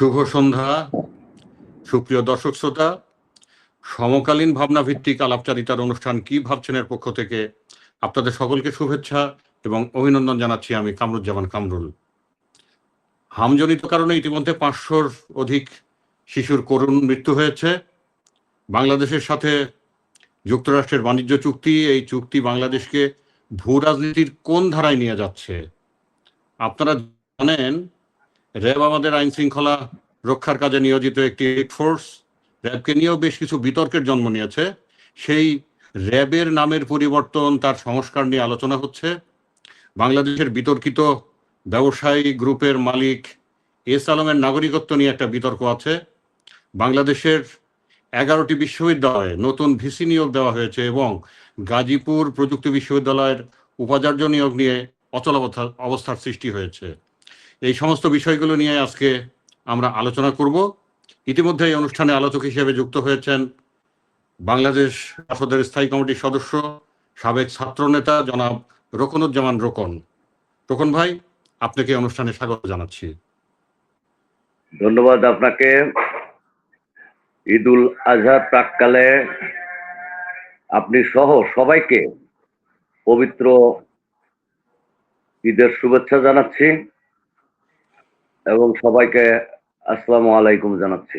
শুভ সন্ধ্যা সুপ্রিয় দর্শক শ্রোতা। সমকালীন ভাবনা ভিত্তিক আলাপচারিতার অনুষ্ঠান কি ভাবছেন এর পক্ষ থেকে আপনাদের সকলকে শুভেচ্ছা এবং অভিনন্দন জানাচ্ছি আমি কামরুজ্জামান কামরুল। হামজনিত কারণে ইতিমধ্যে 500-র অধিক শিশুর করুণ মৃত্যু হয়েছে। বাংলাদেশের সাথে যুক্তরাষ্ট্রের বাণিজ্য চুক্তি, এই চুক্তি বাংলাদেশকে ভূ রাজনীতির কোন ধারায় নিয়ে যাচ্ছে? আপনারা জানেন, র্যাব আমাদের আইন শৃঙ্খলা রক্ষার কাজে নিয়োজিত একটি ফোর্স। র্যাবকে নিয়েও বেশ কিছু বিতর্কের জন্ম নিয়েছে। সেই র্যাবের নামের পরিবর্তন, তার সংস্কার নিয়ে আলোচনা হচ্ছে। বাংলাদেশের বিতর্কিত ব্যবসায়ী গ্রুপের মালিক এস আলমের নাগরিকত্ব নিয়ে একটা বিতর্ক আছে। বাংলাদেশের 11টি বিশ্ববিদ্যালয়ে নতুন ভিসি নিয়োগ দেওয়া হয়েছে এবং গাজীপুর প্রযুক্তি বিশ্ববিদ্যালয়ের উপাচার্য নিয়োগ নিয়ে অবস্থার সৃষ্টি হয়েছে। এই সমস্ত বিষয়গুলো নিয়ে আজকে আমরা আলোচনা করব। ইতিমধ্যে এই অনুষ্ঠানে আলোচক হিসেবে যুক্ত হয়েছেন বাংলাদেশ রাষ্ট্রদের স্থায়ী কমিটির সদস্য, সাবেক ছাত্রনেতা জনাব রোকনুজ্জামান রোকন। রোকন ভাই, আপনাকে অনুষ্ঠানে স্বাগত জানাচ্ছি। ধন্যবাদ আপনাকে। ঈদুল আজহার প্রাককালে আপনি সহ সবাইকে পবিত্র ঈদের শুভেচ্ছা জানাচ্ছি এবং সবাইকে আসসালামু আলাইকুম জানাচ্ছি।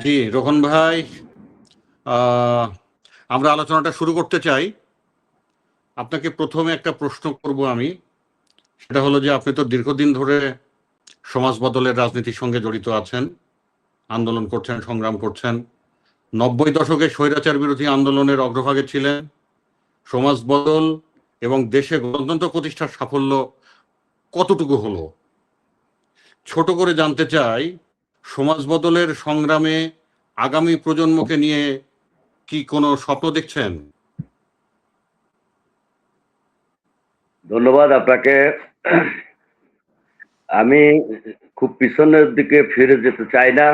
জি রোকন ভাই, আমরা আলোচনাটা শুরু করতে চাই। আপনাকে প্রথমে একটা প্রশ্ন করব আমি। সেটা হলো যে আপনি তো দীর্ঘদিন ধরে সমাজ বদলের রাজনীতির সঙ্গে জড়িত আছেন, আন্দোলন করছেন, সংগ্রাম করছেন। 90 দশকে স্বৈরাচার বিরোধী আন্দোলনের অগ্রভাগে ছিলেন। সমাজ বদল এবং দেশে গণতন্ত্র প্রতিষ্ঠার সাফল্য কতটুকু হলো? ছোট করে জানতে চাই, সমাজ বদলের সংগ্রামে আগামী প্রজন্মকে নিয়ে কি কোনো স্বপ্ন দেখছেন? ধন্যবাদ আপনাকে। আমি খুব পিছনের দিকে ফিরে যেতে চাই না।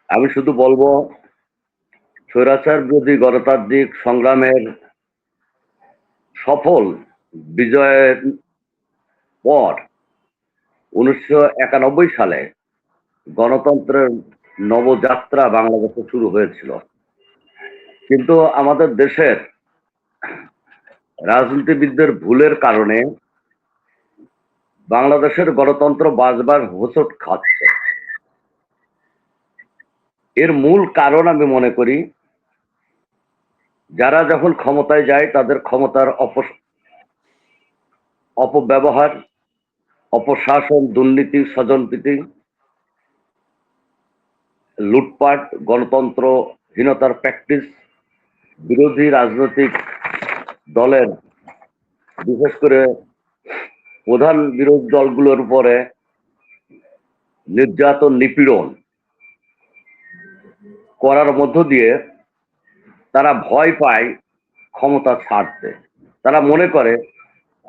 আমি শুধু বলবো, স্বৈরাচার বিরোধী গণতান্ত্রিক সংগ্রামের সফল বিজয়ের পর 1991 সালে গণতন্ত্রের নবযাত্রা বাংলাদেশে শুরু হয়েছিল। কিন্তু আমাদের দেশের রাজনীতিবিদদের ভুলের কারণে বাংলাদেশের গণতন্ত্র বারবার হোঁচট খাচ্ছে। এর মূল কারণ আমি মনে করি, যারা যখন ক্ষমতায় যায় তাদের ক্ষমতার অপব্যবহার, অপশাসন, দুর্নীতি, স্বজনপ্রীতি, লুটপাট, গণতন্ত্রহীনতার প্র্যাকটিস, বিরোধী রাজনৈতিক দলের, বিশেষ করে প্রধান বিরোধী দলগুলোর উপরে নির্যাতন, নিপীড়ন করার মধ্য দিয়ে তারা ভয় পায় ক্ষমতা ছাড়তে। তারা মনে করে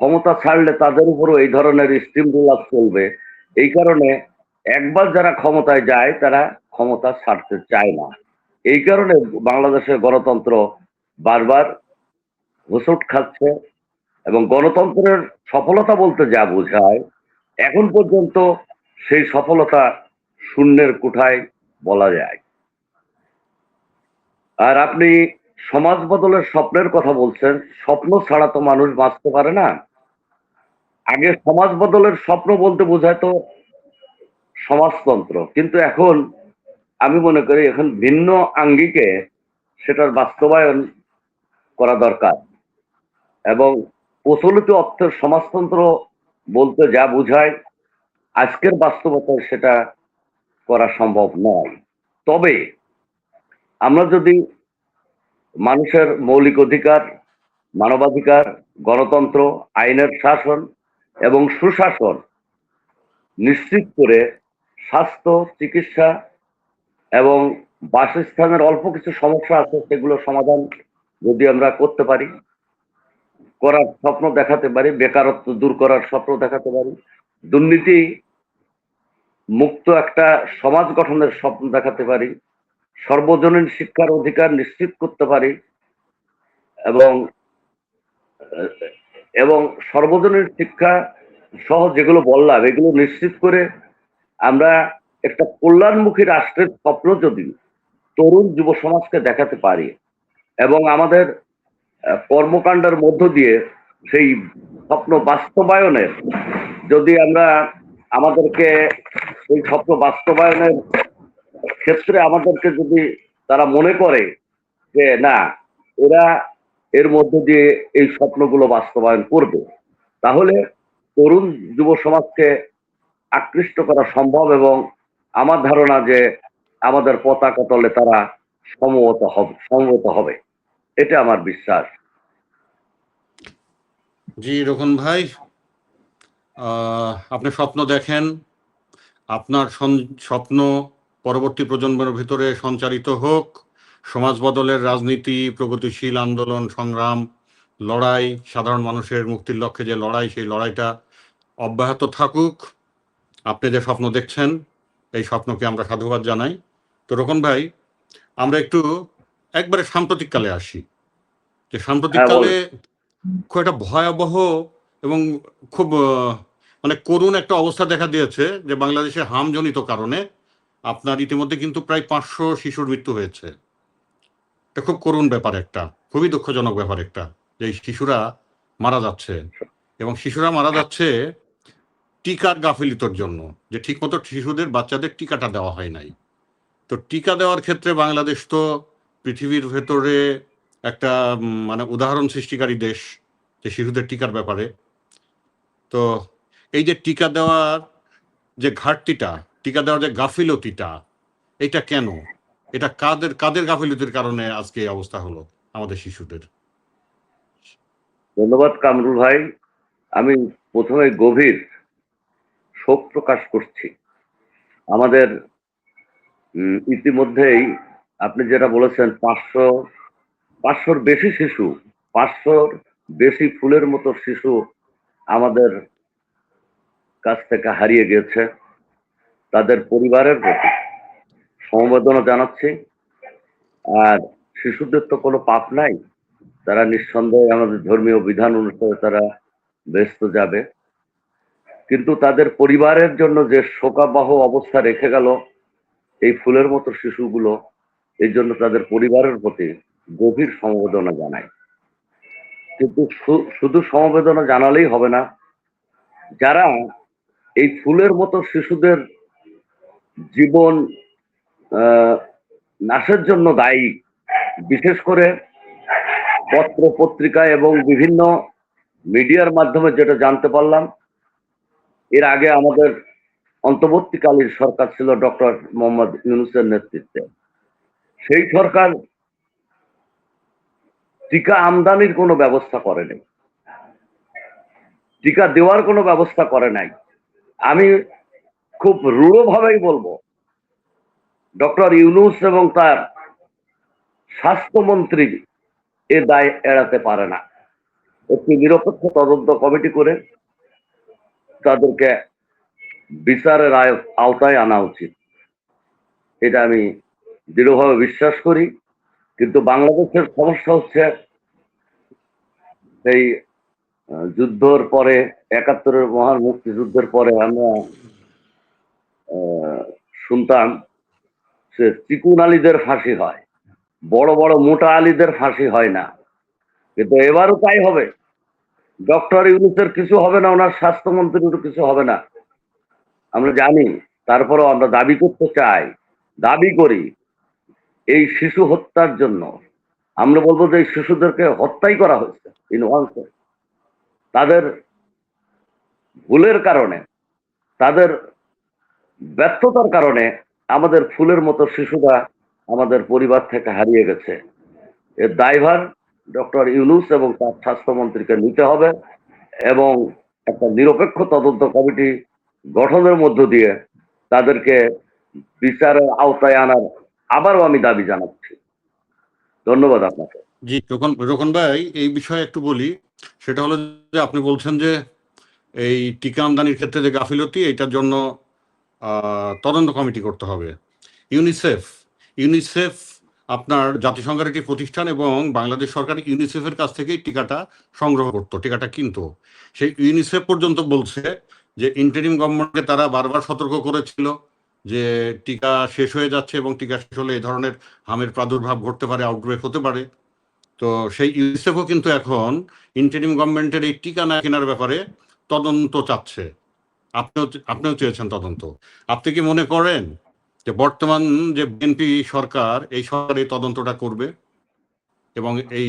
ক্ষমতা ছাড়লে তাদের উপরও এই ধরনের স্টিম রোলার চলবে। এই কারণে একবার যারা ক্ষমতায় যায় তারা ক্ষমতা ছাড়তে চায় না। এই কারণে বাংলাদেশের গণতন্ত্র বারবার হোঁচট খাচ্ছে এবং গণতন্ত্রের সফলতা বলতে যা বোঝায়, এখন পর্যন্ত সেই সফলতা শূন্যের কোঠায় বলা যায়। আর আপনি সমাজ বদলের স্বপ্নের কথা বলছেন। স্বপ্ন ছাড়া তো মানুষ বাঁচতে পারে না। আগে সমাজ বদলের স্বপ্ন বলতে বোঝায় তো সমাজতন্ত্র, কিন্তু এখন আমি মনে করি এখন ভিন্ন আঙ্গিকে সেটার বাস্তবায়ন করা দরকার। এবং প্রচলিত অর্থের সমাজতন্ত্র বলতে যা বোঝায়, আজকের বাস্তবতায় সেটা করা সম্ভব নয়। তবে আমরা যদি মানুষের মৌলিক অধিকার, মানবাধিকার, গণতন্ত্র, আইনের শাসন এবং সুশাসন নিশ্চিত করে স্বাস্থ্য, চিকিৎসা এবং বাসস্থানের অল্প কিছু সমস্যা আছে সেগুলো সমাধান যদি আমরা করতে পারি, করার স্বপ্ন দেখাতে পারি, বেকারত্ব দূর করার স্বপ্ন দেখাতে পারি, দুর্নীতি মুক্ত একটা সমাজ গঠনের স্বপ্ন দেখাতে পারি, সর্বজনীন শিক্ষার অধিকার নিশ্চিত করতে পারি এবং এবং সর্বজনীন শিক্ষা সহ যেগুলো বললাম এগুলো নিশ্চিত করে আমরা একটা কল্যাণমুখী রাষ্ট্রের স্বপ্ন যদি তরুণ যুব সমাজকে দেখাতে পারি এবং আমাদের কর্মকাণ্ডের মধ্য দিয়ে সেই স্বপ্ন বাস্তবায়নের যদি আমরা আমাদেরকে এই স্বপ্ন বাস্তবায়নের ক্ষেত্রে আমাদেরকে যদি তারা মনে করে যে না এরা এর মধ্যে দিয়ে এই স্বপ্নগুলো বাস্তবায়ন করবে, তাহলে তরুণ যুব সমাজকে আকৃষ্ট করা সম্ভব এবং আমার ধারণা যে আমাদের পতাকা তলে তারা সমবেত হবে, এটা আমার বিশ্বাস। জি রোকন ভাই, আপনি স্বপ্ন দেখেন, আপনার স্বপ্ন পরবর্তী প্রজন্মের ভিতরে সঞ্চারিত হোক। সমাজ বদলের রাজনীতি, প্রগতিশীল আন্দোলন, সংগ্রাম, লড়াই, সাধারণ মানুষের মুক্তির লক্ষ্যে যে লড়াই, সেই লড়াইটা অব্যাহত থাকুক। আপনি যে স্বপ্ন দেখছেন এই স্বপ্নকে আমরা সাধুবাদ জানাই। তো রোকন ভাই, আমরা একটু একবারে সাম্প্রতিককালে আসি। যে সাম্প্রতিককালে খুব একটা ভয়াবহ এবং খুব মানে করুণ একটা অবস্থা দেখা দিয়েছে যে বাংলাদেশে হামজনিত কারণে আপনার ইতিমধ্যে কিন্তু প্রায় 500 শিশুর মৃত্যু হয়েছে। এটা খুব করুণ ব্যাপার, একটা খুবই দুঃখজনক ব্যাপার একটা, যে শিশুরা মারা যাচ্ছে এবং শিশুরা মারা যাচ্ছে টিকার গাফিলতির জন্য, যে ঠিকমতো শিশুদের বাচ্চাদের টিকাটা দেওয়া হয় নাই। তো টিকা দেওয়ার ক্ষেত্রে বাংলাদেশ তো পৃথিবীর ভেতরে একটা মানে উদাহরণ সৃষ্টিকারী দেশ যে শিশুদের টিকার ব্যাপারে। তো এই যে টিকা দেওয়ার যে ঘাটতিটা, টিকা দেওয়ার যে গাফিলতিটা, এটা কেন? এটা কাদের কাদের গাফিলতির কারণে আজকে এই অবস্থা হলো আমাদের শিশুদের? ধন্যবাদ কামরুল ভাই। আমি প্রথমে গভীর শোক প্রকাশ করছি। আমাদের ইতিমধ্যেই আপনি যেটা বলেছেন 500-500-র বেশি শিশু, 500-র বেশি ফুলের মতো শিশু আমাদের কাছ থেকে হারিয়ে গেছে। তাদের পরিবারের প্রতি সমবেদনা জানাচ্ছি। আর শিশুদের তো কোনো পাপ নাই, তারা নিঃসন্দেহে আমাদের ধর্মীয় বিধান অনুসারে তারা বেহেশত যাবে, কিন্তু তাদের পরিবারের জন্য যে শোকাবহ অবস্থা রেখে গেল এই ফুলের মতো শিশুগুলো, এই জন্য তাদের পরিবারের প্রতি গভীর সমবেদনা জানাই। কিন্তু শুধু সমবেদনা জানালেই হবে না, যারা এই ফুলের মতো শিশুদের জীবন নাশের জন্য দায়ী, বিশেষ করে পত্র পত্রিকা এবং বিভিন্ন মিডিয়ার মাধ্যমে যেটা জানতে পারলাম, এর আগে আমাদের অন্তর্বর্তীকালীন সরকার ছিল ডক্টর মোহাম্মদ ইউনূসের নেতৃত্বে। সেই সরকার টিকা আমদানির কোনো ব্যবস্থা করে নাই, টিকা দেওয়ার কোনো ব্যবস্থা করে নাই। আমি খুব রূঢ়ভাবেই বলবো, ডক্টর ইউনূস এবং তার স্বাস্থ্যমন্ত্রী এ দায় এড়াতে পারে না। একটি নিরপেক্ষ তদন্ত কমিটি করে তাদেরকে বিচারের আওতায় আনা উচিত, এটা আমি দৃঢ়ভাবে বিশ্বাস করি। কিন্তু বাংলাদেশের সমস্যা হচ্ছে এই যুদ্ধর পরে, ৭১-এর মহান মুক্তিযুদ্ধের পরে আমরা শুনতাম যে চিকুন আলীদের ফাঁসি হয়, বড় বড় মোটা আলীদের ফাঁসি হয় না। কিন্তু এবারও তাই হবে। ডক্টর ইউনূসের কিছু হবে না, ওনার স্বাস্থ্যমন্ত্রীরও কিছু হবে না, আমরা জানি। তারপরেও আমরা দাবি করতে চাই, দাবি করি এই শিশু হত্যার জন্য আমরা বলবো যে এই শিশুদেরকে হত্যাই করা হয়েছে ইনভান্সে। তাদের ভুলের কারণে, তাদের ব্যর্থতার কারণে আমাদের ফুলের মতো শিশুরা আমাদের পরিবার থেকে হারিয়ে গেছে। এর দায়ভার ডক্টর ইউনূস এবং তার স্বাস্থ্যমন্ত্রীকে নিতে হবে এবং একটা নিরপেক্ষ তদন্ত কমিটি গঠনের মধ্য দিয়ে তাদেরকে বিচারের আওতায় আনার আবারও আমি দাবি জানাচ্ছি। ধন্যবাদ আপনাকে। জি রোকন ভাই, এই বিষয়ে একটু বলি। সেটা হলো যে আপনি বলছেন যে এই টিকা আমদানির ক্ষেত্রে যে গাফিলতি, এটার জন্য তদন্ত কমিটি করতে হবে। ইউনিসেফ আপনার জাতিসংঘের একটি প্রতিষ্ঠান এবং বাংলাদেশ সরকার ইউনিসেফের কাছ থেকেই টিকাটা সংগ্রহ করতো, টিকাটা কিনতো। সেই ইউনিসেফ পর্যন্ত বলছে যে ইন্টারিম গভর্নমেন্টকে তারা বারবার সতর্ক করেছিল যে টিকা শেষ হয়ে যাচ্ছে এবং টিকা শেষ হলে এই ধরনের হামের প্রাদুর্ভাব ঘটতে পারে, আউটব্রেক হতে পারে। তো সেই ইউনিসেফও কিন্তু এখন ইন্টারিম গভর্নমেন্টের এই টিকা না কেনার ব্যাপারে তদন্ত চাচ্ছে। আপনিও চেয়েছেন তদন্ত। আপনি কি মনে করেন যে বর্তমান যে বিএনপি সরকার, এই সরকার এই তদন্তটা করবে এবং এই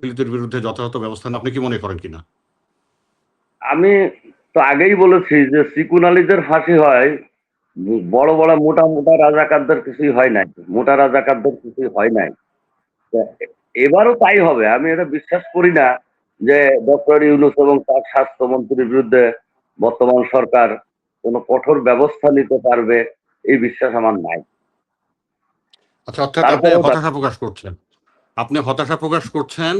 দলিতের বিরুদ্ধে যথাযথ ব্যবস্থা নেবে? আপনি কি মনে করেন কিনা? আমি তো আগেই বলেছি যে সিকুন আলীদের ফাঁসি হয়, বড় বড় মোটা মোটা রাজাকারদের কিছুই হয় নাই, মোটা রাজাকারদের কিছুই হয় নাই। তো এবারও তাই হবে, আমি এটা বিশ্বাস করি না যে ডক্টর ইউনূস এবং তার স্বাস্থ্যমন্ত্রীর বিরুদ্ধে বর্তমান সরকার কোনো কঠোর ব্যবস্থা নিতে পারবে, এই বিশ্বাস আমার নাই। আচ্ছা, অর্থাৎ আপনি তারপরেও হতাশা প্রকাশ করছেন। আপনি হতাশা প্রকাশ করছেন,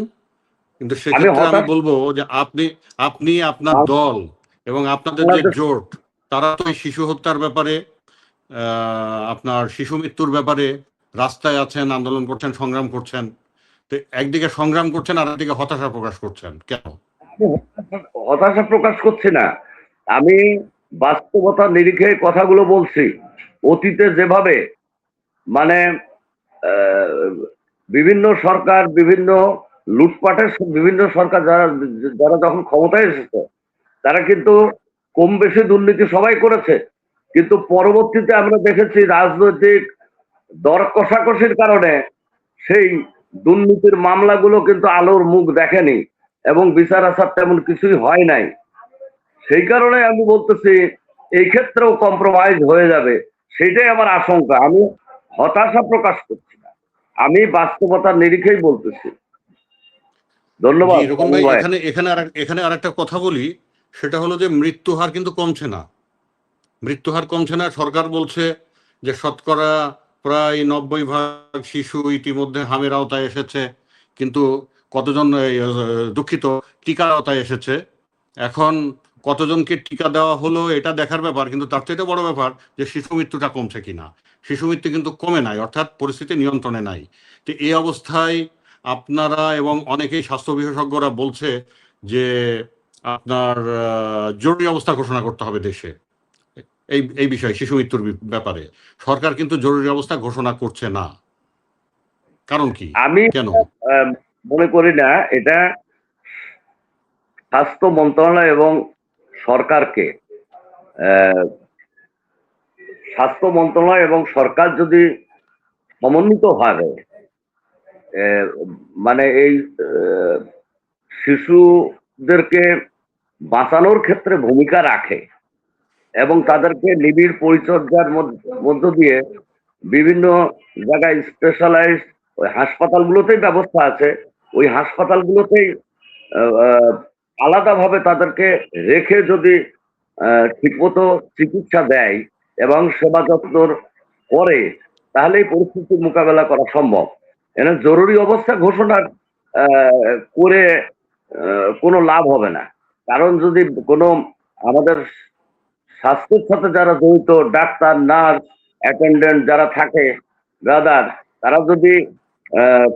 কিন্তু আমি সেক্ষেত্রে আমি হতাশ। বলবো যে আপনি আপনি আপনার দল এবং আপনাদের যে বাংলাদেশ জোট, তারা তো এই শিশু হত্যার ব্যাপারে, আপনার শিশু মৃত্যুর ব্যাপারে রাস্তায় আছেন, আন্দোলন করছেন, সংগ্রাম করছেন। তো একদিকে সংগ্রাম করছেন আর একদিকে হতাশা প্রকাশ করছেন কেন? হতাশা প্রকাশ করছি না, আমি বাস্তবতার নিরিখে কথাগুলো বলছি। অতীতে যেভাবে মানে আহ, বিভিন্ন সরকার, বিভিন্ন লুটপাটের বিভিন্ন সরকার যারা যারা যখন ক্ষমতায় এসেছে, তারা কিন্তু কম বেশি দুর্নীতি সবাই করেছে, কিন্তু পরবর্তীতে আমরা দেখেছি রাজনৈতিক দর কষাকষির কারণে সেই দুর্নীতির মামলাগুলো কিন্তু আলোর মুখ দেখেনি এবং বিচার আচার তেমন কিছুই হয় নাই। সেই কারণে আমি বলতেছি এই ক্ষেত্রেও কম্প্রোমাইজ হয়ে যাবে, সেটাই আমার আশঙ্কা। আমি হতাশা প্রকাশ করছি না, আমি বাস্তবতার নিরিখেই বলতেছি। জি, ধন্যবাদ রকম সামু ভাই, ভাই। এখানে আর একটা কথা বলি। সেটা হলো যে মৃত্যু হার কিন্তু কমছে না। মৃত্যু হার কমছে না। সরকার বলছে যে শতকরা প্রায় 90% শিশু ইতিমধ্যে হামের আওতায় এসেছে, কিন্তু কতজন, দুঃখিত, টিকার আওতায় এসেছে। এখন কতজনকে টিকা দেওয়া হলো এটা দেখার ব্যাপার, কিন্তু তার চাইতে বড় ব্যাপার যে শিশু মৃত্যুটা কমছে কিনা। শিশু মৃত্যু কিন্তু কমে নাই, অর্থাৎ পরিস্থিতি নিয়ন্ত্রণে নাই। তো এই অবস্থায় আপনারা এবং অনেকেই স্বাস্থ্য বিশেষজ্ঞরা বলছে যে আপনার জরুরি অবস্থা ঘোষণা করতে হবে দেশে এই এই বিষয়ে, শিশু মৃত্যুর ব্যাপারে। সরকার কিন্তু জরুরি অবস্থা ঘোষণা করছে না। কারণ কি? আমি কেন? আহ, মনে করি না এটা স্বাস্থ্য মন্ত্রণালয় এবং সরকারকে, আহ, স্বাস্থ্য মন্ত্রণালয় এবং সরকার যদি সমন্বিত ভাবে আহ, মানে এই শিশুদেরকে বাঁচানোর ক্ষেত্রে ভূমিকা রাখে এবং তাদেরকে নিবিড় পরিচর্যার মধ্য দিয়ে বিভিন্ন জায়গায় স্পেশালাইজ ওই হাসপাতালগুলোতেই ব্যবস্থা আছে, ওই হাসপাতালগুলোতেই আলাদাভাবে তাদেরকে রেখে যদি ঠিকমতো চিকিৎসা দেয় এবং সেবা যত্ন করে, তাহলে এই পরিস্থিতির মোকাবেলা করা সম্ভব। এখানে জরুরি অবস্থা ঘোষণা করে কোনো লাভ হবে না। কারণ যদি কোনো আমাদের স্বাস্থ্যের সাথে যারা জড়িত, ডাক্তার, নার্স, অ্যাটেন্ডেন্ট যারা থাকে, ব্রাদার, তারা যদি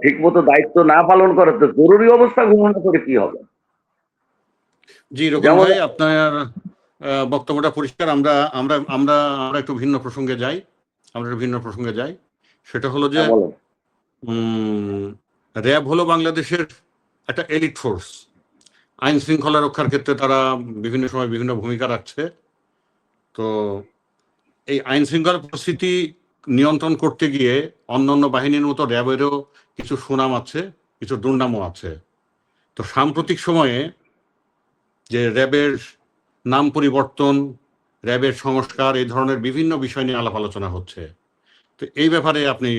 ঠিকমতো দায়িত্ব না পালন করে, তো জরুরি অবস্থা ঘোষণা করে কি হবে? জি, রকম যেমন ভাই, আপনার বক্তব্যটা পরিষ্কার। আমরা আমরা আমরা আমরা একটু ভিন্ন প্রসঙ্গে যাই। সেটা হলো যে বলেন। র্যাব হলো বাংলাদেশের একটা এলিট ফোর্স। আইন শৃঙ্খলা রক্ষার ক্ষেত্রে তারা বিভিন্ন সময় বিভিন্ন ভূমিকা রাখছে। তো এই আইন শৃঙ্খলা পরিস্থিতি নিয়ন্ত্রণ করতে গিয়ে অন্যান্য বাহিনীর মতো র্যাবেরও কিছু সুনাম আছে, কিছু দুর্নামও আছে। তো সাম্প্রতিক সময়ে যে র্যাবের নাম পরিবর্তন, র্যাবের সংস্কার, এই ধরনের বিভিন্ন বিষয় নিয়ে আলাপ আলোচনা হচ্ছে। তো এই ব্যাপারে আপনি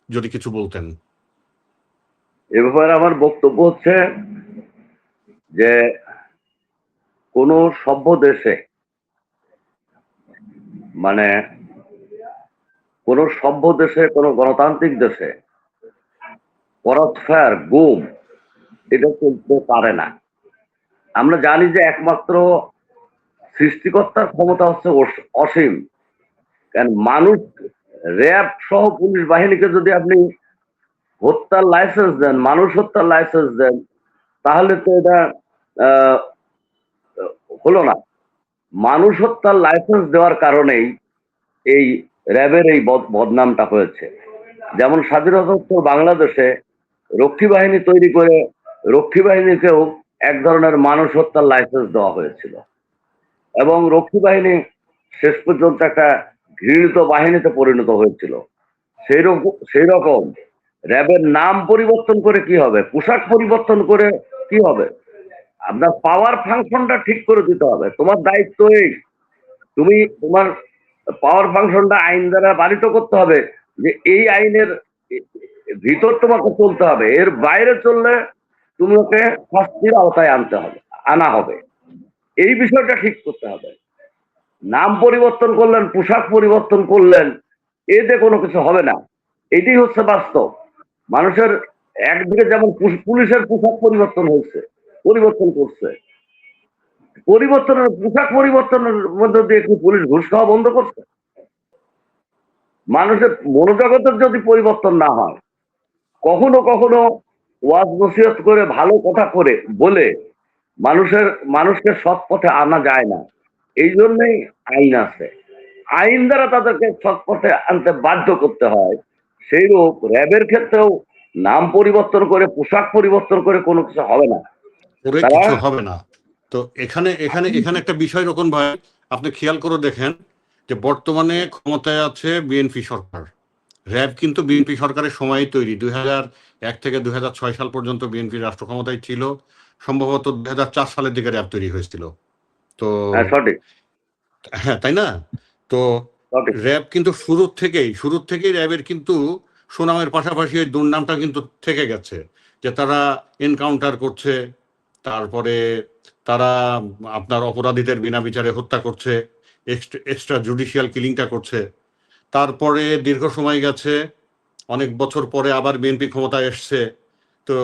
যদি কিছু বলতেন। এ ব্যাপারে আমার বক্তব্য হচ্ছে যে কোনো সভ্য দেশে, মানে কোনো সভ্য দেশে, কোনো গণতান্ত্রিক দেশে ক্রসফায়ার, গুম, এটা চলতে পারে না। আমরা জানি যে একমাত্র সৃষ্টিকর্তার ক্ষমতা হচ্ছে অসীম। কারণ মানুষ, র্যাব সহ পুলিশ বাহিনীকে যদি আপনি হত্যার লাইসেন্স দেন, মানুষ হত্যার লাইসেন্স দেন, তাহলে তো এটা আহ, হলো না। মানুষ হত্যার লাইসেন্স দেওয়ার কারণেই এই র্যাবের এই বদনামটা হয়েছে। যেমন স্বাধীনতোত্তর বাংলাদেশে রক্ষী বাহিনী তৈরি করে রক্ষী বাহিনীকেও এক ধরনের মানুষ হত্যার লাইসেন্স দেওয়া হয়েছিল, এবং রক্ষী বাহিনী শেষ পর্যন্ত একটা ঘৃণিত বাহিনীতে পরিণত হয়েছিল। সেই রকম র্যাবের নাম পরিবর্তন করে কি হবে, পোশাক পরিবর্তন করে কি হবে? আপনার পাওয়ার ফাংশনটা ঠিক করে দিতে হবে। তোমার দায়িত্ব এই, তুমি তোমার পাওয়ার ফাংশনটা আইন দ্বারা বারিত করতে হবে, যে এই আইনের ভিতর তোমাকে চলতে হবে, এর বাইরে চললে তোমাকে শাস্তির আওতায় আনা হবে। এই বিষয়টা ঠিক করতে হবে। নাম পরিবর্তন করলেন, পোশাক পরিবর্তন করলেন, এতে কোনো কিছু হবে না। এটাই হচ্ছে বাস্তব। মানুষের একদিকে যেমন পুলিশের পোশাক পরিবর্তন করছে, পোশাক পরিবর্তনের মধ্যে দিয়ে কি পুলিশ ঘুষ খাওয়া বন্ধ করছে? মানুষের মনোজগতের যদি পরিবর্তন না হয়, কখনো কখনো ওয়াজ নসিহত করে ভালো কথা করে বলে মানুষকে সৎ পথে আনা যায় না। এই জন্যই আইন আছে, আইন দ্বারা তাদেরকে সৎ পথে আনতে বাধ্য করতে হয়। সেইরূপ র্যাবের ক্ষেত্রেও নাম পরিবর্তন করে, পোশাক পরিবর্তন করে কোনো কিছু হবে না। করে তারা কিছু হবে না। তো এখানে এখানে এখানে একটা বিষয় রকম ভাই, আপনি খেয়াল করে দেখেন যে বর্তমানে ক্ষমতায় আছে বিএনপি সরকার। র্যাব কিন্তু বিএনপি সরকারের সময় তৈরি। 2001 থেকে 2006 সাল পর্যন্ত বিএনপি রাষ্ট্র ক্ষমতায় ছিল। সম্ভবত 2004 সালের দিকে র্যাব তৈরি হয়েছিল। তো হ্যাঁ, সঠিক হ্যাঁ, তাই না? তো সঠিক র্যাব কিন্তু শুরুর থেকেই র্যাবের কিন্তু সুনামের পাশাপাশি ওই দুর্নামটা কিন্তু থেকে গেছে, যে তারা এনকাউন্টার করছে, তারপরে তারা আপনার অপরাধীদের বিনা বিচারে হত্যা করছে, এক্সট্রা জুডিশিয়াল কিলিংটা করছে। তারপরে দীর্ঘ সময় গেছে, অনেক বছর পরে আবার বিএনপি ক্ষমতায় এসছে। তো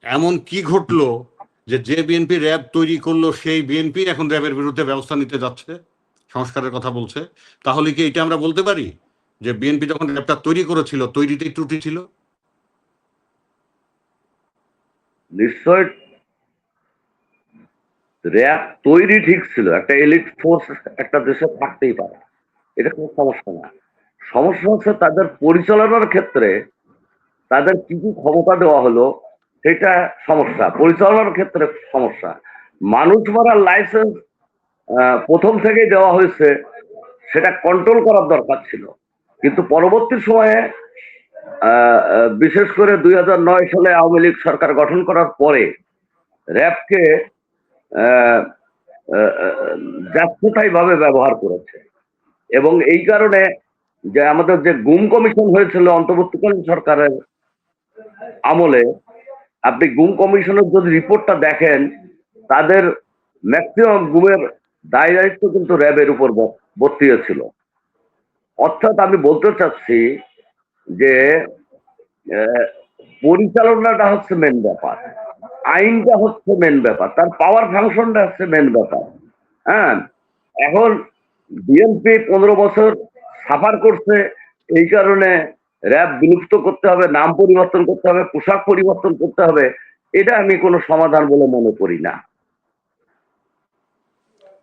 এমন কি ঘটলো যে বিএনপি র্যাব তৈরি করলো সেই বিএনপি এখন র্যাবের বিরুদ্ধে ব্যবস্থা নিতে যাচ্ছে, সংস্কারের কথা বলছে? তাহলে কি এটা আমরা বলতে পারি যে বিএনপি যখন র্যাবটা তৈরি করেছিল তৈরিতেই ত্রুটি ছিল? নিশ্চয় র্যাব তৈরি ঠিক ছিল, একটা এলিট ফোর্স একটা দেশে থাকতেই পারে, এটা কোনো সমস্যা না। সমস্যা হচ্ছে তাদের পরিচালনার ক্ষেত্রে তাদের কি কি ক্ষমতা দেওয়া হলো, সেটা সমস্যা। পরিচালনার ক্ষেত্রে সমস্যা। মানুষ মারার লাইসেন্স প্রথম থেকেই দেওয়া হয়েছে, সেটা কন্ট্রোল করার দরকার ছিল। কিন্তু পরবর্তী সময়ে বিশেষ করে 2009 সালে আওয়ামী লীগ সরকার গঠন করার পরে র্যাবকে যাচ্ছেতাই ভাবে ব্যবহার করেছে, এবং এই কারণে যে আমাদের যে গুম কমিশন হয়েছিল অন্তর্বর্তীকালীন সরকারের আমলে, আপনি গুম কমিশনের যদি রিপোর্টটা দেখেন, তাদের ম্যাক্সিমাম গুমের দায় দায়িত্ব কিন্তু র্যাবের উপর বর্তিয়েছিল। অর্থাৎ আমি বলতে চাচ্ছি যে পরিচালনাটা হচ্ছে মেন ব্যাপার, আইনটা হচ্ছে মেন ব্যাপার, তার পাওয়ার ফাংশনটা হচ্ছে মেন ব্যাপার। হ্যাঁ, এখন বিএনপি 15 বছর সাফার করছে, এই কারণে র্যাব বিলুপ্ত করতে হবে, নাম পরিবর্তন করতে হবে, পোশাক পরিবর্তন করতে হবে, এটা আমি কোনো সমাধান বলে মনে করি না।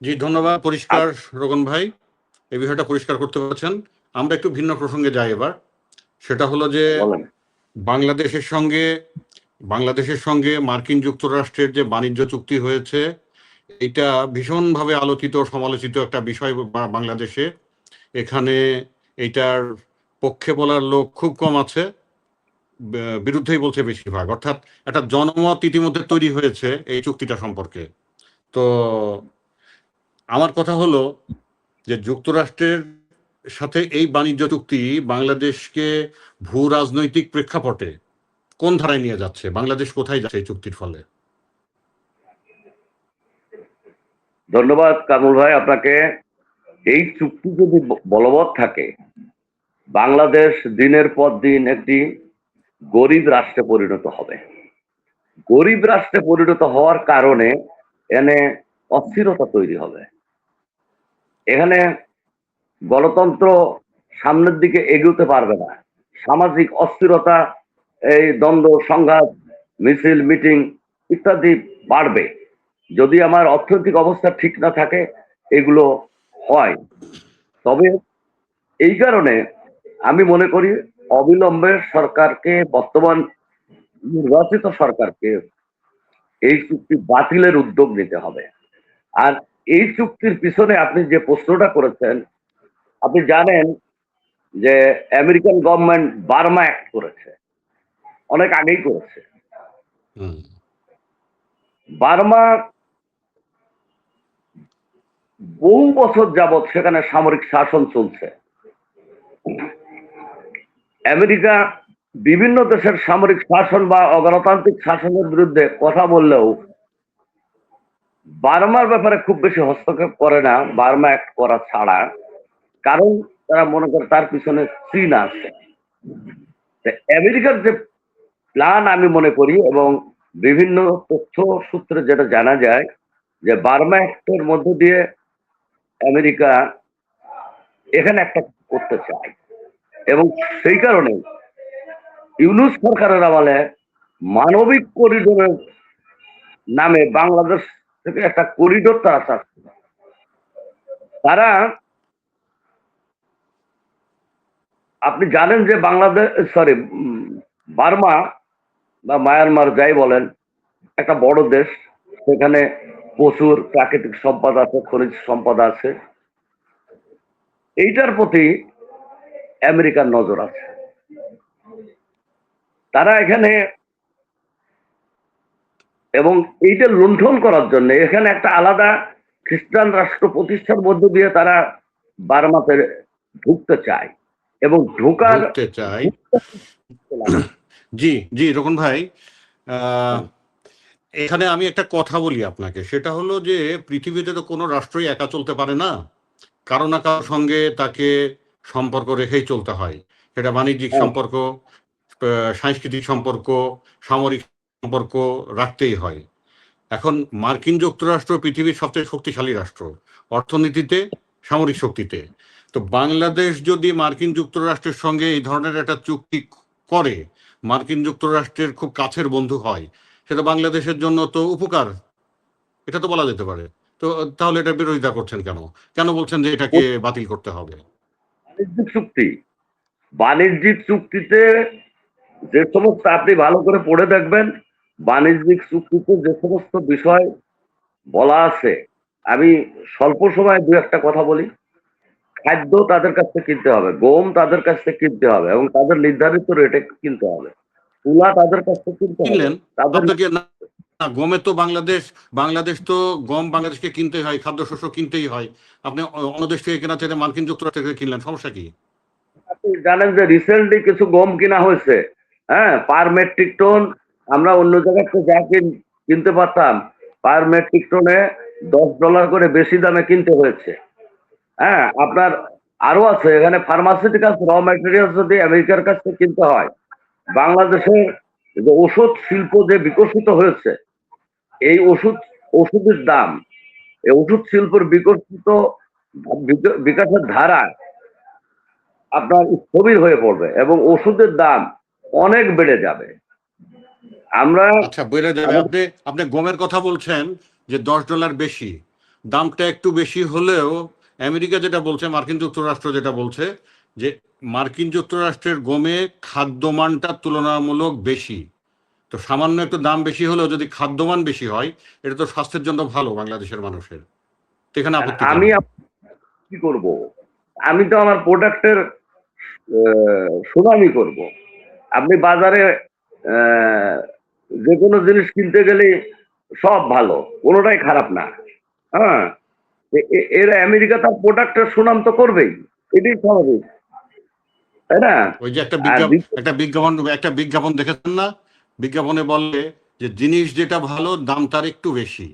জি, ধন্যবাদ। পরিষ্কার রোকন ভাই, এই বিষয়টা পরিষ্কার করতে পারছেন। আমরা একটু ভিন্ন প্রসঙ্গে যাই এবার। সেটা হলো যে বলেন। বাংলাদেশের সঙ্গে মার্কিন যুক্তরাষ্ট্রের যে বাণিজ্য চুক্তি হয়েছে, এটা ভীষণভাবে আলোচিত সমালোচিত একটা বিষয় বাংলাদেশে। এখানে এটার পক্ষে বলার লোক খুব কম আছে, বিরুদ্ধেই বলছে বেশিরভাগ। অর্থাৎ একটা জনমত ইতিমধ্যে তৈরি হয়েছে এই চুক্তিটা সম্পর্কে। তো আমার কথা হলো যে যুক্তরাষ্ট্রের সাথে এই বাণিজ্য চুক্তি বাংলাদেশকে ভূ রাজনৈতিক প্রেক্ষাপটে কোন ধারায় নিয়ে যাচ্ছে? বাংলাদেশ কোথায় যাচ্ছে এই চুক্তির ফলে? ধন্যবাদ কামরুল ভাই আপনাকে। এই চুক্তি যদি বলবৎ থাকে, বাংলাদেশ দিনের পর দিন একটি গরিব রাষ্ট্রে পরিণত হবে। গরিব রাষ্ট্রে পরিণত হওয়ার কারণে এখানে অস্থিরতা তৈরি হবে। এখানে গণতন্ত্র সামনের দিকে এগোতে পারবে না, সামাজিক অস্থিরতা এই দ্বন্দ্ব সংঘাত মিছিল মিটিং ইত্যাদি বাড়বে। যদি আমার অর্থনৈতিক অবস্থা ঠিক না থাকে এগুলো হয়। তবে এই কারণে আমি মনে করি অবিলম্বে সরকারকে, বর্তমান নির্বাচিত সরকারকে এই চুক্তি বাতিলের উদ্যোগ নিতে হবে। আর এই চুক্তির পিছনে আপনি যে প্রশ্নটা করেছেন, আপনি জানেন যে আমেরিকান গভর্নমেন্ট বার্মা অ্যাক্ট করেছে, অনেক আগেই করেছে। হুম, বার্মা বহু বছর যাবৎ সেখানে সামরিক শাসন চলছে। আমেরিকা বিভিন্ন দেশের সামরিক শাসন বা অগণতান্ত্রিক শাসনের বিরুদ্ধে কথা বললেও বার্মার ব্যাপারে খুব বেশি হস্তক্ষেপ করে না, বার্মা অ্যাক্ট করা ছাড়া। কারণ তারা মনে করে তার পিছনে চীন আছে। আমেরিকার যে প্ল্যান আমি মনে করি, এবং বিভিন্ন তথ্য সূত্রে যেটা জানা যায়, যে বার্মা অ্যাক্টের মধ্য দিয়ে আমেরিকা এখানে একটা করতে চায়, এবং সেই কারণে ইউনূস সরকারের আমলে মানবিক করিডোরের নামে বাংলাদেশ থেকে একটা করিডোর তারা চাচ্ছে। তারা, আপনি জানেন যে বাংলাদেশ, সরি, বার্মা বা মায়ানমার যাই বলেন, একটা বড় দেশ। সেখানে প্রচুর প্রাকৃতিক সম্পদ আছে, খনিজ সম্পদ আছে। এইটার প্রতি আমেরিকার নজর আছে। তারা এখানে, এবং এইটা লুণ্ঠন করার জন্য এখানে একটা আলাদা খ্রিস্টান রাষ্ট্র প্রতিষ্ঠার মধ্য দিয়ে তারা বার্মাতে ঢুকতে চায়, এবং ঢোকার ঢুকতে চাই। জি জি, রকম ভাই, এখানে আমি একটা কথা বলি আপনাকে। সেটা হলো যে পৃথিবীতে তো কোনো রাষ্ট্রই একা চলতে পারে না, কারো না কারোর সঙ্গে তাকে সম্পর্ক রেখেই চলতে হয়। সেটা বাণিজ্যিক সম্পর্ক, সাংস্কৃতিক সম্পর্ক, সামরিক সম্পর্ক রাখতেই হয়। এখন মার্কিন যুক্তরাষ্ট্র পৃথিবীর সবচেয়ে শক্তিশালী রাষ্ট্র, অর্থনীতিতে, সামরিক শক্তিতে। তো বাংলাদেশ যদি মার্কিন যুক্তরাষ্ট্রের সঙ্গে এই ধরনের একটা চুক্তি করে, মার্কিন যুক্তরাষ্ট্রের খুব কাছের বন্ধু হয়, সেটা বাংলাদেশের জন্য তো উপকার, এটা তো বলা যেতে পারে। তো তাহলে এটা বিরোধিতা করছেন কেন? কেন বলছেন যে এটাকে বাতিল করতে হবে? বাণিজ্যিক চুক্তি, বাণিজ্যিক চুক্তিতে যে সমস্ত, আপনি ভালো করে পড়ে দেখবেন, বাণিজ্যিক চুক্তিতে যে সমস্ত বিষয় বলা আছে, আমি স্বল্প সময়ে দু একটা কথা বলি। খাদ্য তাদের কাছ থেকে কিনতে হবে, গম তাদের কাছ থেকে কিনতে হবে, এবং তাদের নির্ধারিত রেটে কিনতে হবে। তুলা তাদের কাছ থেকে কিনতে হবে, কিনলেন তাদের আপনাকে না, গমে তো বাংলাদেশ তো গম বাংলাদেশকে কিনতেই হয়, খাদ্যশস্য কিনতেই হয়। আপনি অন্য দেশ থেকে কেনা চাইলে মার্কিন যুক্তরাষ্ট্র থেকে কিনলেন, সমস্যা কি? আপনি জানেন যে রিসেন্টলি কিছু গম কিনা হয়েছে, হ্যাঁ, পার মেট্রিক টন। আমরা অন্য জায়গায় তো যা কিনতে পারতাম, পার মেট্রিক টনে $10 করে বেশি দামে কিনতে হয়েছে। হ্যাঁ, আপনার আরো আছে এখানে ফার্মাসিউটিক্যালস র ম্যাটেরিয়াল যদি আমেরিকার কাছ থেকে কিনতে হয়। বাংলাদেশের যে ওষুধ শিল্প যে বিকশিত হয়েছে, এই ওষুধের দাম, এই ওষুধ শিল্পের বিকাশের ধারা আপনার স্থবির হয়ে পড়বে, এবং ওষুধের দাম অনেক বেড়ে যাবে। আমরা, আচ্ছা, বেড়ে যাবে। আপনি গমের কথা বলছেন যে $10 বেশি, দামটা একটু বেশি হলেও আমেরিকা যেটা বলছে, মার্কিন যুক্তরাষ্ট্র যেটা বলছে, যে মার্কিন যুক্তরাষ্ট্রের গমে খাদ্যমানটা তুলনামূলক বেশি। তো সামান্য একটু দাম বেশি হলেও যদি খাদ্যমান বেশি হয়, এটা তো স্বাস্থ্যের জন্য ভালো বাংলাদেশের মানুষের। তো এখানে আপত্তি কেন? আমি কি করব? আমি তো আমার প্রোডাক্টের সুনামি করব। আপনি বাজারে যে কোনো জিনিস কিনতে গেলে সব ভালো, কোনোটাই খারাপ না। হ্যাঁ, এরা আমেরিকা তার প্রোডাক্টের সুনাম তো করবেই, এটাই স্বাভাবিক, তাই না? ওই যে আর একটা বিজ্ঞাপন দেখেছেন না? বিজ্ঞাপনে বলে যে জিনিস যেটা ভালো দাম তার একটু বেশি।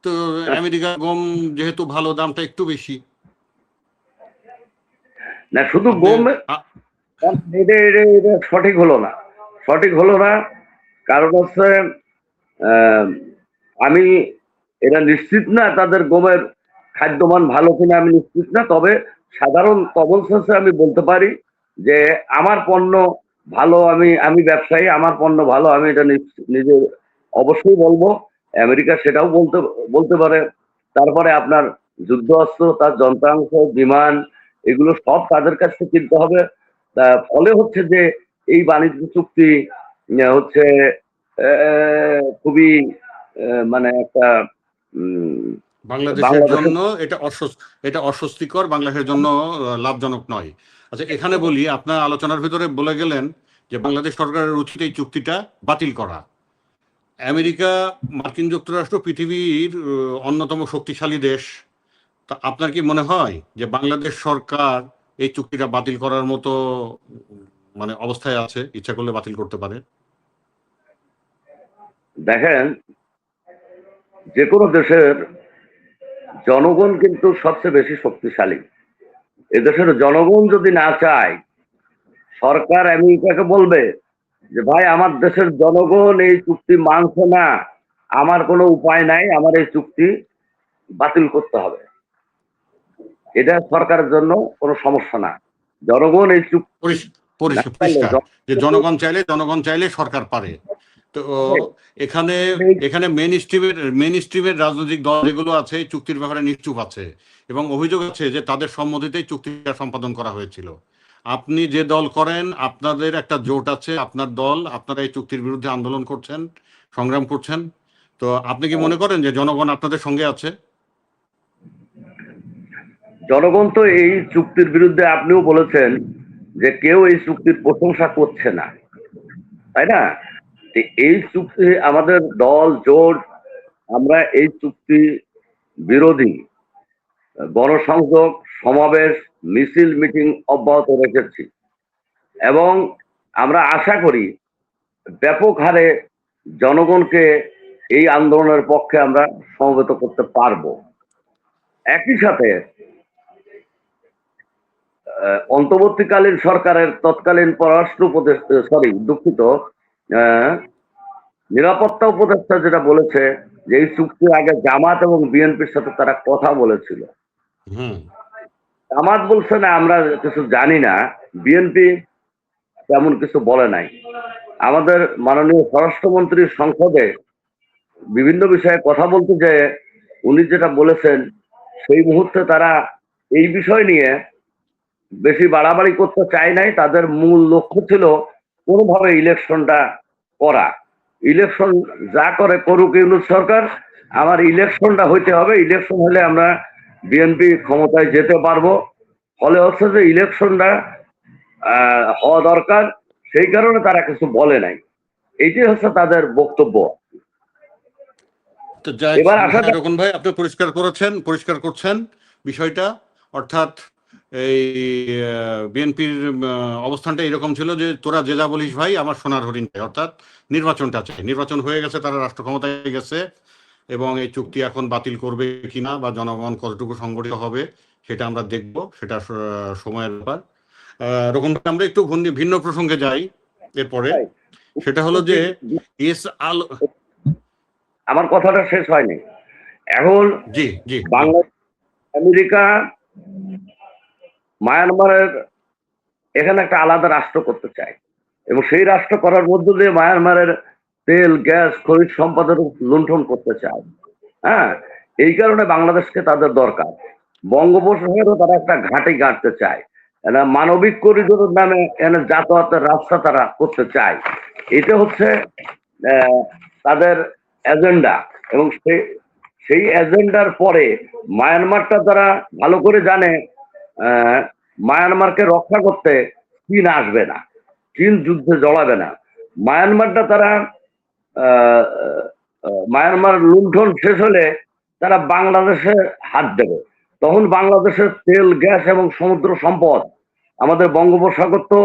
তো আমেরিকার গম যেহেতু ভালো, দামটা একটু বেশি। না, শুধু আপনি গম, এটা সঠিক হলো না, সঠিক হলো না। কারণ হচ্ছে আমি এটা নিশ্চিত না তাদের গমের খাদ্যমান ভালো কিনা, আমি নিশ্চিত না। তবে সাধারণ কমন সেন্সে আমি বলতে পারি যে আমার পণ্য ভালো, আমি ব্যবসায়ী, আমার পণ্য ভালো, আমি এটা নিজে অবশ্যই বলবো। আমেরিকা সেটাও বলতে বলতে পারে। তারপরে আপনার যুদ্ধ অস্ত্র, তার যন্ত্রাংশ, বিমান, এগুলো সব তাদের কাছ থেকে কিনতে হবে। ফলে হচ্ছে যে এই বাণিজ্য চুক্তি হচ্ছে খুবই মানে একটা বাংলাদেশের বাংলাদেশের জন্য এটা অস্বস্তিকর, বাংলাদেশের জন্য লাভজনক নয়। আচ্ছা, এখানে বলি, আপনার আলোচনার ভিতরে বলে গেলেন যে বাংলাদেশ সরকারের উচিত এই চুক্তিটা বাতিল করা। আমেরিকা, মার্কিন যুক্তরাষ্ট্র পৃথিবীর অন্যতম শক্তিশালী দেশ। তা আপনার কি মনে হয় যে বাংলাদেশ সরকার এই চুক্তিটা বাতিল করার মতো মানে অবস্থায় আছে, ইচ্ছা করলে বাতিল করতে পারে? দেখেন, যে কোনো দেশের জনগণ কিন্তু সবচেয়ে বেশি শক্তিশালী। এদেশের জনগণ যদি না চায়, সরকার আমেরিকাকে বলবে যে ভাই, আমার দেশের জনগণ এই চুক্তি মানছে না, আমার কোনো উপায় নাই, আমার এই চুক্তি বাতিল করতে হবে। এটা সরকারের জন্য কোনো সমস্যা না। জনগণ এই চুক্তি না চাইলে পরিষ্কার যে জনগণ চাইলে সরকার পারে। তো এখানে এখানে মেইন স্ট্রিমের রাজনৈতিক দল যেগুলো আছে এই চুক্তির ব্যাপারে নিশ্চুপ আছে, এবং অভিযোগ আছে যে তাদের সম্মতিতেই চুক্তিটা সম্পাদন করা হয়েছিল। আপনি যে দল করেন, আপনাদের একটা জোট আছে, আপনার দল, আপনারা এই চুক্তির বিরুদ্ধে আন্দোলন করছেন, সংগ্রাম করছেন। তো আপনি কি মনে করেন যে জনগণ আপনাদের সঙ্গে আছে? জনগণ তো এই চুক্তির বিরুদ্ধে, আপনিও বলেছেন যে কেউ এই চুক্তির প্রশংসা করছে না, তাই না? এই চুক্তি, আমাদের দল জোট, আমরা এই চুক্তি বিরোধী গণসংযোগ, সমাবেশ, মিছিল, মিটিং অব্যাহত রেখেছি এবং আমরা আশা করি ব্যাপক হারে জনগণকে এই আন্দোলনের পক্ষে আমরা সমবেত করতে পারবো। একই সাথে অন্তর্বর্তীকালীন সরকারের তৎকালীন পররাষ্ট্র উপদেষ্টা, দুঃখিত, আহ, নিরাপত্তা উপদেষ্টা যেটা বলেছে যে এই চুক্তির আগে জামাত এবং বিএনপির সাথে তারা কথা বলেছিল। হুম। জামাত বলছে না আমরা কিছু জানি না, বিএনপি তেমন কিছু বলে নাই। আমাদের মাননীয় স্বরাষ্ট্রমন্ত্রীর সংসদে বিভিন্ন বিষয়ে কথা বলতে যে উনি যেটা বলেছেন, সেই মুহূর্তে তারা এই বিষয় নিয়ে বেশি বাড়াবাড়ি করতে চায় নাই। তাদের মূল লক্ষ্য ছিল কোনোভাবে ইলেকশনটা করা। ইলেকশন যা করে করুক ইউনূস সরকার, আমার ইলেকশনটা হইতে হবে, ইলেকশন হলে আমরা বিএনপি ক্ষমতায় যেতে পারবো। ফলে হচ্ছে যে ইলেকশনটা হওয়া দরকার, সেই কারণে তারা কিছু বলে নাই। এইটাই হচ্ছে তাদের বক্তব্য। তো যাই, এবার আসা হ্যাঁ, রকম ভাই, আপনি পরিষ্কার করছেন বিষয়টা। অর্থাৎ এই বিএনপির অবস্থানটা এরকম ছিল যে তোরা যে যা বলিস ভাই, আমার সোনার হরিণ চাই। অর্থাৎ নির্বাচনটা চাই, নির্বাচন হয়ে গেছে, তারা রাষ্ট্র ক্ষমতায় গেছে, এবং এই চুক্তি এখন বাতিল করবে কিনা বা জনগণ কতটুকু সংগঠিত হবে সেটা আমরা দেখব, সেটা সময়ের ব্যাপার। রকম আমরা একটু ভিন্ন প্রসঙ্গে যাই এরপরে। সেটা হলো যে এস আল আমার কথাটা শেষ হয়নি। এখন জি জি বাংলাদেশ, আমেরিকা মায়ানমারের এখানে একটা আলাদা রাষ্ট্র করতে চায় এবং সেই রাষ্ট্র করার মধ্য দিয়ে মায়ানমারের তেল, গ্যাস, খনিজ সম্পদের লুণ্ঠন করতে চায়। হ্যাঁ, এই কারণে বাংলাদেশকে তাদের দরকার। বঙ্গোপসাগরেও তারা একটা ঘাঁটি গাঁটতে চায়, মানবিক করিডোরের নামে এখানে যাতায়াতের রাস্তা তারা করতে চায়। এটা হচ্ছে তাদের এজেন্ডা। এবং সেই এজেন্ডার পরে মায়ানমারটা তারা ভালো করে জানে, মায়ানমারকে রক্ষা করতে চীন আসবে না, চীন যুদ্ধে জড়াবে না। মায়ানমারটা তারা মায়ানমার লুণ্ঠন শেষ হলে তারা বাংলাদেশে হাত দেবে। তখন বাংলাদেশের তেল, গ্যাস এবং সমুদ্র সম্পদ, আমাদের বঙ্গোপসাগর তো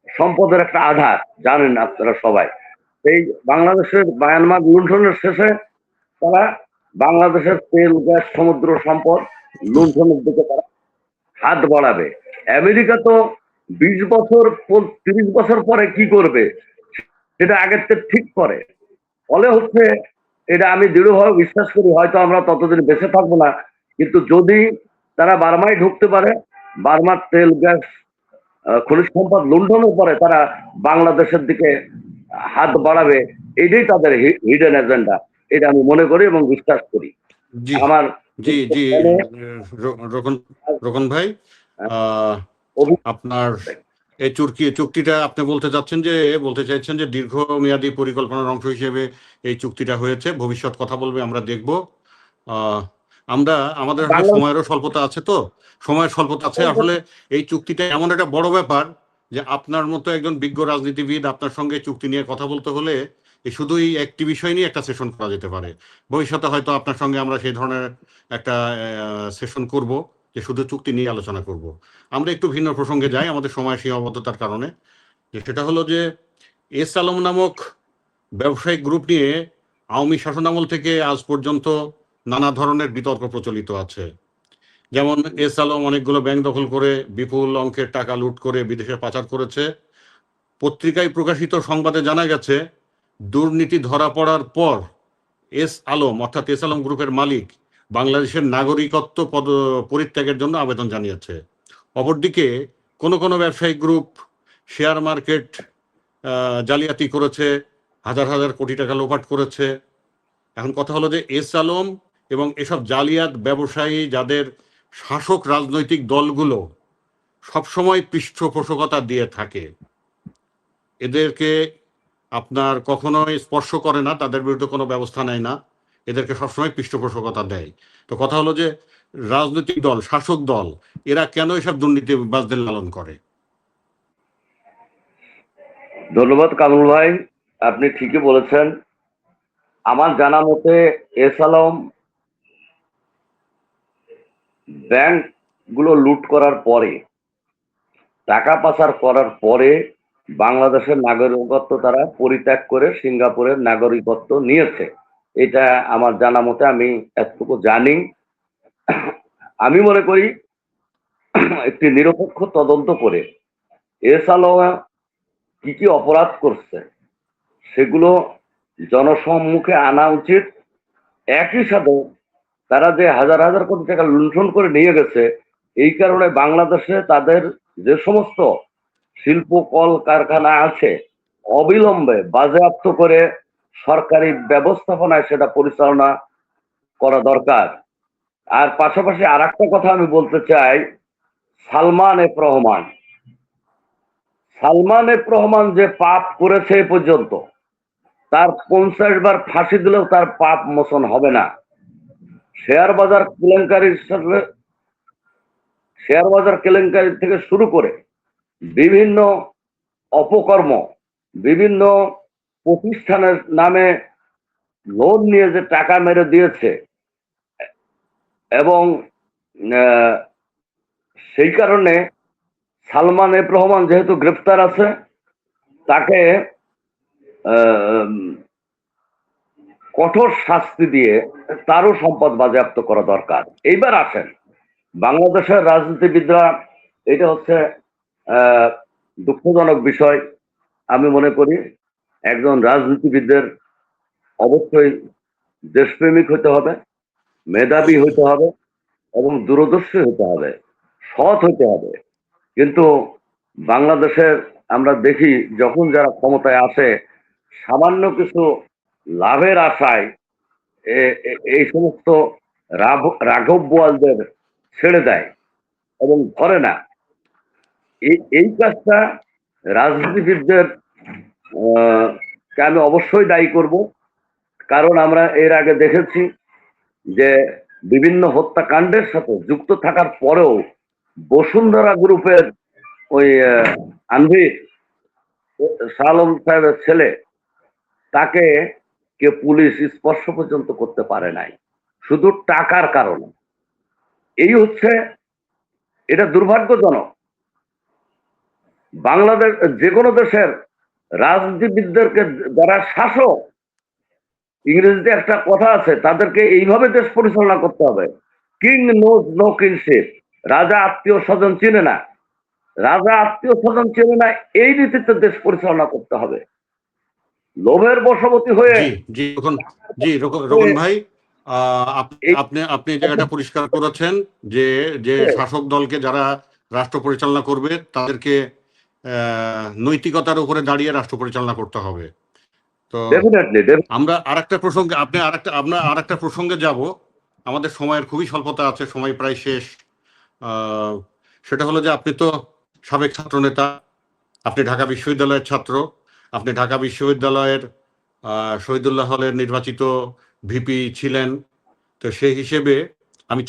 সম্পদের একটা আধার, জানেন আপনারা সবাই। এই বাংলাদেশের মায়ানমার লুণ্ঠনের শেষে তারা বাংলাদেশের তেল, গ্যাস, সমুদ্র সম্পদ লুণ্ঠনের দিকে তারা হাত বাড়াবে। আমেরিকা তো 20 বছর 30 বছর পরে কি করবে সেটা আগের থেকে ঠিক করে। ফলে হচ্ছে, এটা আমি দৃঢ়ভাবে বিশ্বাস করি, হয়তো আমরা ততদিন বেঁচে থাকবো না, কিন্তু যদি তারা বার্মায় ঢুকতে পারে, বার্মার তেল, গ্যাস খনিজ সম্পদ লুণ্ঠনের পরে তারা বাংলাদেশের দিকে হাত বাড়াবে, এটাই তাদের হিডেন এজেন্ডা। এটা আমি মনে করি এবং বিশ্বাস করি। জি আমার জি জি রোকন রোকন ভাই, আপনার এই চুক্তিটা আপনি বলতে চাইছেন যে দীর্ঘমেয়াদী পরিকল্পনার অংশ হিসেবে এই চুক্তিটা হয়েছে, ভবিষ্যৎ কথা বলবে, আমরা দেখব। আমাদের সময়েরও স্বল্পতা আছে, আসলে এই চুক্তিটা এমন একটা বড় ব্যাপার যে আপনার মতো একজন বিজ্ঞ রাজনীতিবিদ, আপনার সঙ্গে চুক্তি নিয়ে কথা বলতে হলে শুধুই একটি বিষয় নিয়ে একটা সেশন করা যেতে পারে। ভবিষ্যতে হয়তো আপনার সঙ্গে আমরা সেই ধরনের একটা সেশন করব যে শুধু চুক্তি নিয়ে আলোচনা করব। আমরা একটু ভিন্ন প্রসঙ্গে যাই আমাদের সময় সীমাবদ্ধতার কারণে, সেটা হলো যে এস আলম নামক ব্যবসায়িক গ্রুপ নিয়ে আওয়ামী শাসনামল থেকে আজ পর্যন্ত নানা ধরনের বিতর্ক প্রচলিত আছে। যেমন এস আলম অনেকগুলো ব্যাংক দখল করে বিপুল অঙ্কের টাকা লুট করে বিদেশে পাচার করেছে। পত্রিকায় প্রকাশিত সংবাদে জানা গেছে দুর্নীতি ধরা পড়ার পর এস আলম অর্থাৎ এস আলম গ্রুপের মালিক বাংলাদেশের নাগরিকত্ব পরিত্যাগের জন্য আবেদন জানিয়েছে। অপরদিকে কোনো ব্যবসায়িক গ্রুপ শেয়ার মার্কেট জালিয়াতি করেছে, হাজার হাজার কোটি টাকা লোপাট করেছে। এখন কথা হলো যে এস আলম এবং এসব জালিয়াত ব্যবসায়ী, যাদের শাসক রাজনৈতিক দলগুলো সবসময় পৃষ্ঠপোষকতা দিয়ে থাকে, এদেরকে আপনার কখনোই স্পর্শ করে না, তাদের বিরুদ্ধে কোনো ব্যবস্থা নেয় না, এদেরকে সবসময় পৃষ্ঠপোষকতা দেয়। তো কথা হলো যে রাজনৈতিক দল, শাসক দল, এরা কেন এসব দুর্নীতিবাজদের লালন করে? ধন্যবাদ কামরুল ভাই, আপনি ঠিকই বলেছেন। আমার জানা মতে এস আলম ব্যাংক গুলো লুট করার পরে, টাকা পাচার করার পরে বাংলাদেশের নাগরিকত্ব তারা পরিত্যাগ করে সিঙ্গাপুরের নাগরিকত্ব নিয়েছে। এটা আমার জানা মতে, আমি এতটুকু জানি। আমি মনে করি একটি নিরপেক্ষ তদন্ত করে এস আলম কি কি অপরাধ করছে সেগুলো জনসম্মুখে আনা উচিত। একই সাথে তারা যে হাজার হাজার কোটি টাকা লুণ্ঠন করে নিয়ে গেছে, এই কারণে বাংলাদেশে তাদের যে সমস্ত শিল্প কল কারখানা আছে অবিলম্বে বাজেয়াপ্ত করে সরকারি ব্যবস্থাপনায় সেটা পরিচালনা করা দরকার। আর পাশাপাশি আর একটা কথা আমি বলতে চাই, সালমান এফ রহমান যে পাপ করেছে এ পর্যন্ত, তার 50 বার ফাঁসি দিলেও তার পাপ মোচন হবে না। শেয়ার বাজার কেলেঙ্কারি থেকে শুরু করে বিভিন্ন অপকর্ম, বিভিন্ন প্রতিষ্ঠানের নামে লোন নিয়ে যে টাকা মেরে দিয়েছে, এবং সেই কারণে সালমান এফ রহমান যেহেতু গ্রেফতার আছে, তাকে কঠোর শাস্তি দিয়ে তারও সম্পদ বাজেয়াপ্ত করা দরকার। এইবার আসেন বাংলাদেশের রাজনীতিবিদরা, এটা হচ্ছে দুঃখজনক বিষয়। আমি মনে করি একজন রাজনীতিবিদদের অবশ্যই দেশপ্রেমিক হতে হবে, মেধাবী হতে হবে এবং দূরদর্শী হতে হবে, সৎ হতে হবে। কিন্তু বাংলাদেশের আমরা দেখি যখন যারা ক্ষমতায় আসে, সামান্য কিছু লাভের আশায় এই সমস্ত রাঘব বোয়ালদের ছেড়ে দেয় এবং ধরে না। এই কাজটা রাজনীতিবিদদের কে আমি অবশ্যই দায়ী করব। কারণ আমরা এর আগে দেখেছি যে বিভিন্ন হত্যাকাণ্ডের সাথে যুক্ত থাকার পরেও বসুন্ধরা গ্রুপের ওই আনভির শাহ আলম সাহেবের ছেলে, তাকে কে পুলিশ স্পর্শ পর্যন্ত করতে পারে নাই শুধু টাকার কারণে। এই হচ্ছে, এটা দুর্ভাগ্যজনক। বাংলাদেশ যে কোনো দেশের রাজনীতিবিদদেরকে, যারা শাসক, ইংরেজিতে একটা কথা আছে, তাদেরকে এইভাবে দেশ পরিচালনা করতে হবে। কিং নোজ নো কিংশিপ, রাজা আত্মীয় স্বজন চিনে না, এই রীতিতে দেশ পরিচালনা করতে হবে। লোভের বশবর্তী হয়ে রোকন ভাই, আপনি জায়গাটা পরিষ্কার করেছেন যে শাসক দলকে যারা রাষ্ট্র পরিচালনা করবে তাদেরকে নৈতিকতার উপরে দাঁড়িয়ে রাষ্ট্র পরিচালনা করতে হবে। তো ডেফিনেটলি আমরা আরেকটা প্রসঙ্গে আমরা আরেকটা প্রসঙ্গে যাব। আমাদের সময়ের খুবই স্বল্পতা আছে, সময় প্রায় শেষ। সেটা হলো যে আপনি তো সাবেক ছাত্র নেতা, আপনি ঢাকা বিশ্ববিদ্যালয়ের ছাত্র, আপনি ঢাকা বিশ্ববিদ্যালয়ের শহীদুল্লাহ হলের নির্বাচিত ভিপি ছিলেন। তো সেই হিসেবে আমি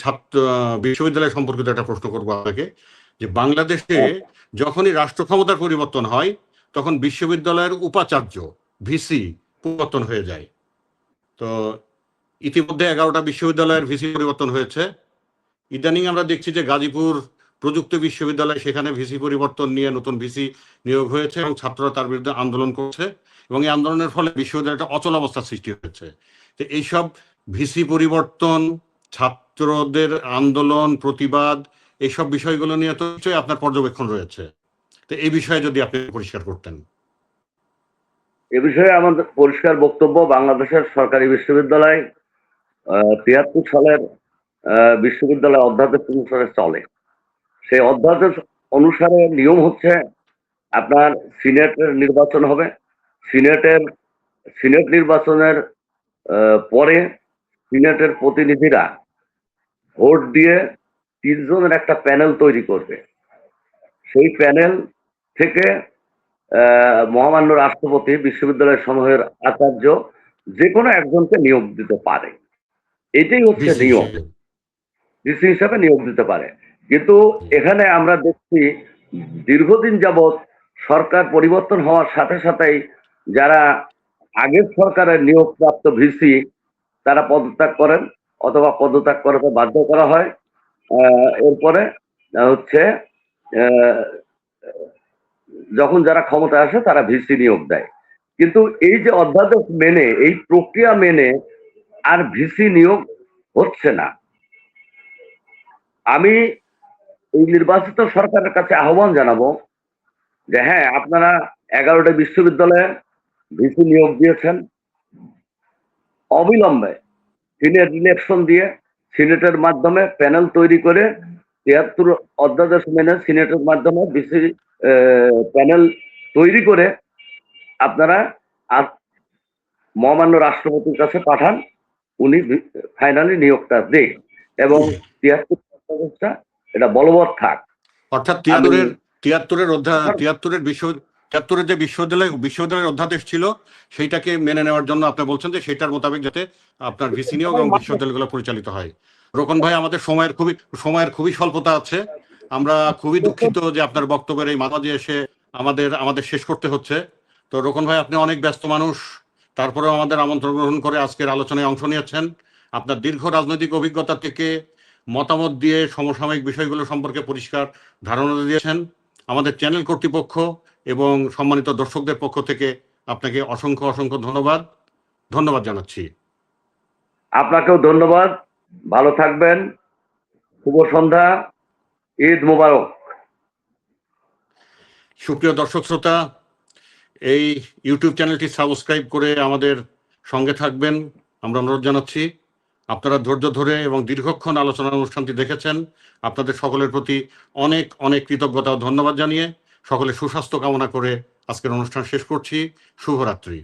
বিশ্ববিদ্যালয় সম্পর্কিত একটা প্রশ্ন করবো আপনাকে, যে বাংলাদেশে যখনই রাষ্ট্র ক্ষমতার পরিবর্তন হয় তখন বিশ্ববিদ্যালয়ের উপাচার্য ভিসি পরিবর্তন হয়ে যায়। তো ইতিমধ্যে 11টা বিশ্ববিদ্যালয়ের ভিসি পরিবর্তন হয়েছে। ইদানিং আমরা দেখছি যে গাজীপুর প্রযুক্তি বিশ্ববিদ্যালয়, সেখানে ভিসি পরিবর্তন নিয়ে নতুন ভিসি নিয়োগ হয়েছে এবং ছাত্ররা তার বিরুদ্ধে আন্দোলন করছে এবং এই আন্দোলনের ফলে বিশ্ববিদ্যালয়টা অচল অবস্থার সৃষ্টি হয়েছে। তো এইসব ভিসি পরিবর্তন, ছাত্রদের আন্দোলন, প্রতিবাদ, এইসব বিষয়গুলো নিয়ে তো নিশ্চয়ই আপনার পর্যবেক্ষণ রয়েছে। তো এই বিষয়ে যদি আপনি পরিষ্কার করতেন। এ বিষয়ে আমাদের পরিষ্কার বক্তব্য, বাংলাদেশের সরকারি বিশ্ববিদ্যালয় 73 সালের বিশ্ববিদ্যালয় অধ্যাদেশ অনুসারে চলে। সেই অধ্যাদেশ অনুসারে নিয়ম হচ্ছে আপনার সিনেটের নির্বাচন হবে। সিনেট নির্বাচনের পরে সিনেটের প্রতিনিধিরা ভোট দিয়ে 3 জনের একটা প্যানেল তৈরি করবে। সেই প্যানেল থেকে মহামান্য রাষ্ট্রপতি বিশ্ববিদ্যালয় সমূহের আচার্য যে কোনো একজনকে নিয়োগ দিতে পারে। এটাই হচ্ছে নিয়ম, ভিসি হিসাবে নিয়োগ দিতে পারে। কিন্তু এখানে আমরা দেখছি দীর্ঘদিন যাবৎ সরকার পরিবর্তন হওয়ার সাথে সাথেই যারা আগের সরকারের নিয়োগপ্রাপ্ত ভিসি তারা পদত্যাগ করেন অথবা পদত্যাগ করাতে বাধ্য করা হয়। এরপরে হচ্ছে যখন যারা ক্ষমতা আসে তারা ভিসি নিয়োগ দেয়। কিন্তু এই যে অধ্যাদেশ মেনে, এই প্রক্রিয়া মেনে আর ভিসি নিয়োগ হচ্ছে না। আমি এই নির্বাচিত সরকারের কাছে আহ্বান জানাবো যে হ্যাঁ, আপনারা 11টা বিশ্ববিদ্যালয়ে ভিসি নিয়োগ দিয়েছেন, অবিলম্বে সিনেট ইলেকশন দিয়ে সিনেটের মাধ্যমে প্যানেল তৈরি করে 73 অধ্যাদেশ মেনে সিনেটের মাধ্যমে ভিসি প্যানেল তৈরি করে আপনারা মহামান্য রাষ্ট্রপতির কাছে পাঠান, উনি ফাইনালি নিয়োগটা দেন এবং 73 অধ্যাদেশটা এটা বলবৎ থাক। অর্থাৎ 73-এর যে বিশ্ববিদ্যালয়ের অধ্যাদেশ ছিল সেইটাকে মেনে নেওয়ার জন্য আপনি বলছেন যে সেটার মোতাবেক যাতে আপনার ভিসি নিয়োগ এবং বিশ্ববিদ্যালয়গুলো পরিচালিত হয়। রোকন ভাই, আমাদের সময়ের খুবই স্বল্পতা আছে। আমরা খুবই দুঃখিত যে আপনার বক্তব্যের এই মাঝে এসে আমাদের শেষ করতে হচ্ছে। তো রোকন ভাই, আপনি অনেক ব্যস্ত মানুষ, তারপরেও আমাদের আমন্ত্রণ গ্রহণ করে আজকের আলোচনায় অংশ নিয়েছেন। আপনার দীর্ঘ রাজনৈতিক অভিজ্ঞতা থেকে মতামত দিয়ে সমসাময়িক বিষয়গুলো সম্পর্কে পরিষ্কার ধারণা দিয়েছেন। আমাদের চ্যানেল কর্তৃপক্ষ এবং সম্মানিত দর্শকদের পক্ষ থেকে আপনাকে অসংখ্য ধন্যবাদ জানাচ্ছি। আপনাকেও ধন্যবাদ, ভালো থাকবেন, শুভ সন্ধ্যা, ঈদ মোবারক। সুপ্রিয় দর্শক শ্রোতা, এই ইউটিউব চ্যানেলটি সাবস্ক্রাইব করে আমাদের সঙ্গে থাকবেন আমরা অনুরোধ জানাচ্ছি। আপনারা ধৈর্য ধরে এবং দীর্ঘক্ষণ আলোচনা অনুষ্ঠানটি দেখেছেন, আপনাদের সকলের প্রতি অনেক অনেক কৃতজ্ঞতা ও ধন্যবাদ জানিয়ে সকলে সুস্বাস্থ্য কামনা করে আজকের অনুষ্ঠান শেষ করছি। শুভরাত্রি।